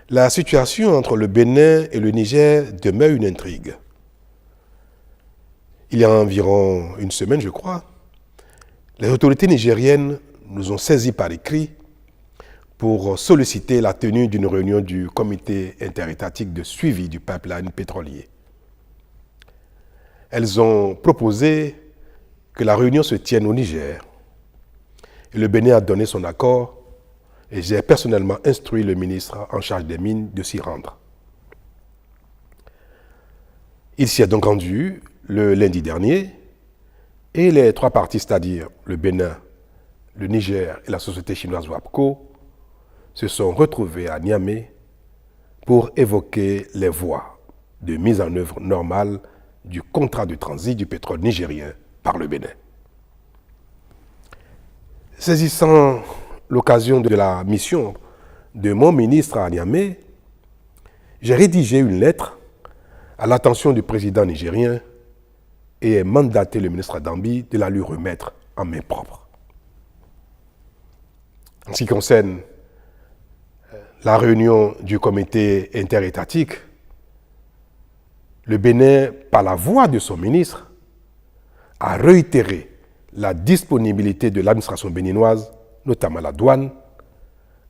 La situation entre le Bénin et le Niger demeure une intrigue. Il y a environ une semaine, je crois, les autorités nigériennes nous ont saisis par écrit pour solliciter la tenue d'une réunion du comité interétatique de suivi du pipeline pétrolier. Elles ont proposé que la réunion se tienne au Niger. Et le Bénin a donné son accord et j'ai personnellement instruit le ministre en charge des mines de s'y rendre. Il s'y est donc rendu le lundi dernier et les trois parties, c'est-à-dire le Bénin, le Niger et la société chinoise WAPCO, se sont retrouvés à Niamey pour évoquer les voies de mise en œuvre normale du contrat de transit du pétrole nigérien par le Bénin. Saisissant l'occasion de la mission de mon ministre à Niamey, j'ai rédigé une lettre à l'attention du président nigérien et ai mandaté le ministre Adambi de la lui remettre en main propre. En ce qui concerne la réunion du comité interétatique, le Bénin, par la voix de son ministre, a réitéré la disponibilité de l'administration béninoise, notamment la douane,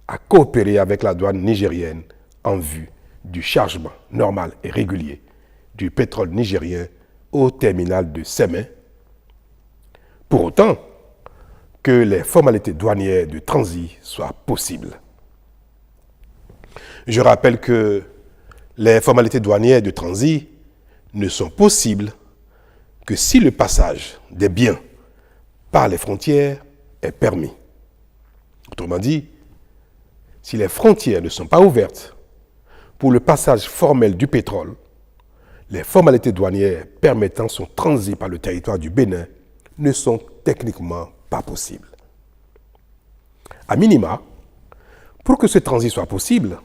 à coopérer avec la douane nigérienne en vue du chargement normal et régulier du pétrole nigérien au terminal de Sémé, pour autant que les formalités douanières de transit soient possibles. Je rappelle que les formalités douanières de transit ne sont possibles que si le passage des biens par les frontières est permis. Autrement dit, si les frontières ne sont pas ouvertes pour le passage formel du pétrole, les formalités douanières permettant son transit par le territoire du Bénin ne sont techniquement pas possibles. À minima, pour que ce transit soit possible,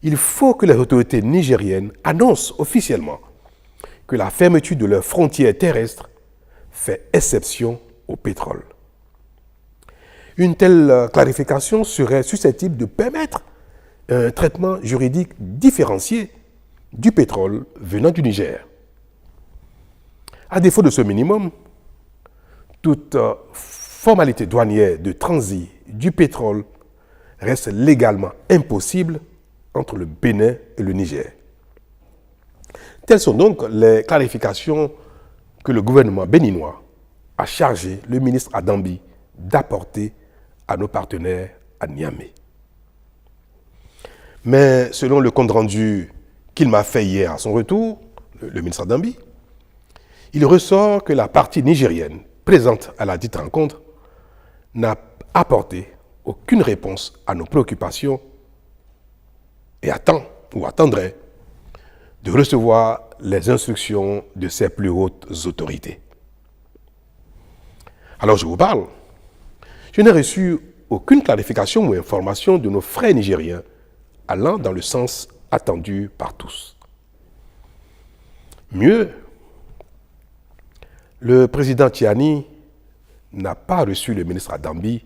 il faut que les autorités nigériennes annoncent officiellement que la fermeture de leurs frontières terrestres fait exception au pétrole. Une telle clarification serait susceptible de permettre un traitement juridique différencié du pétrole venant du Niger. À défaut de ce minimum, toute formalité douanière de transit du pétrole reste légalement impossible entre le Bénin et le Niger. Telles sont donc les clarifications que le gouvernement béninois a chargé le ministre Adambi d'apporter à nos partenaires à Niamey. Mais selon le compte rendu qu'il m'a fait hier à son retour, le ministre Adambi, il ressort que la partie nigérienne présente à la dite rencontre n'a apporté aucune réponse à nos préoccupations et attend ou attendrait de recevoir les instructions de ses plus hautes autorités. Alors je vous parle. Je n'ai reçu aucune clarification ou information de nos frères nigériens allant dans le sens attendu par tous. Mieux, le président Tiani n'a pas reçu le ministre Adambi,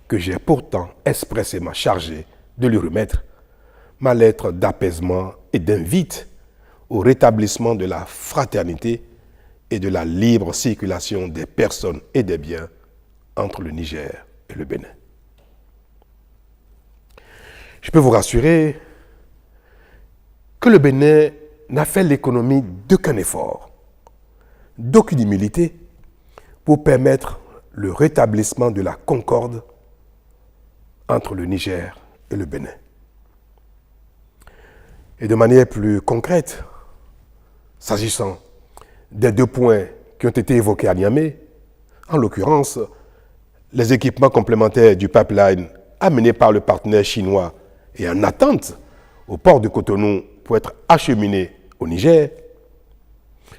que j'ai pourtant expressément chargé de lui remettre ma lettre d'apaisement et d'invite au rétablissement de la fraternité et de la libre circulation des personnes et des biens entre le Niger et le Bénin. Je peux vous rassurer que le Bénin n'a fait l'économie d'aucun effort, d'aucune humilité pour permettre le rétablissement de la concorde entre le Niger et le Bénin. Et de manière plus concrète, s'agissant des deux points qui ont été évoqués à Niamey, en l'occurrence, les équipements complémentaires du pipeline amenés par le partenaire chinois et en attente au port de Cotonou pour être acheminés au Niger,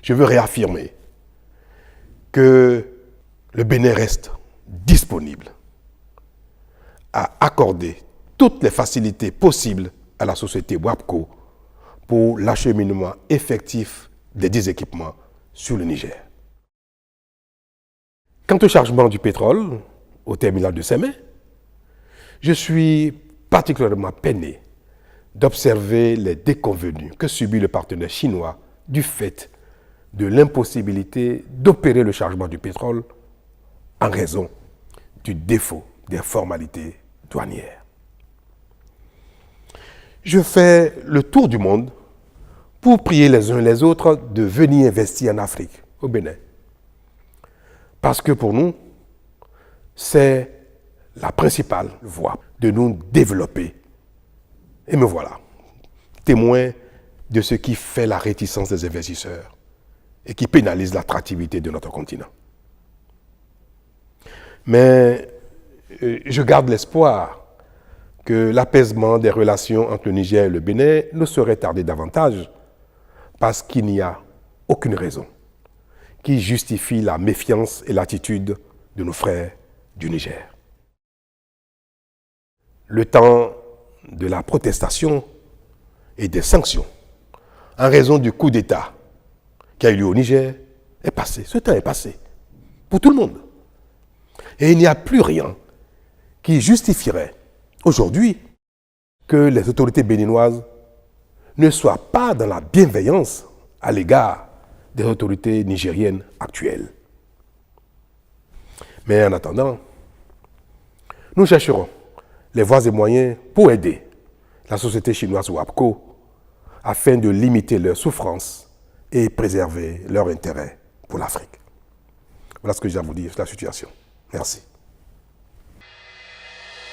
je veux réaffirmer que le Bénin reste disponible à accorder toutes les facilités possibles à la société WAPCO pour l'acheminement effectif des 10 équipements sur le Niger. Quant au chargement du pétrole au terminal de Sémé, je suis particulièrement peiné d'observer les déconvenues que subit le partenaire chinois du fait de l'impossibilité d'opérer le chargement du pétrole en raison du défaut des formalités douanières. Je fais le tour du monde pour prier les uns les autres de venir investir en Afrique, au Bénin. Parce que pour nous, c'est la principale voie de nous développer. Et me voilà, témoin de ce qui fait la réticence des investisseurs et qui pénalise l'attractivité de notre continent. Mais je garde l'espoir que l'apaisement des relations entre le Niger et le Bénin ne saurait tarder davantage parce qu'il n'y a aucune raison qui justifie la méfiance et l'attitude de nos frères du Niger. Le temps de la protestation et des sanctions en raison du coup d'État qui a eu lieu au Niger est passé. Ce temps est passé pour tout le monde. Et il n'y a plus rien qui justifierait aujourd'hui que les autorités béninoises ne soient pas dans la bienveillance à l'égard des autorités nigériennes actuelles. Mais en attendant, nous chercherons les voies et moyens pour aider la société chinoise WAPCO afin de limiter leurs souffrances et préserver leur intérêt pour l'Afrique. Voilà ce que j'ai à vous dire sur la situation. Merci.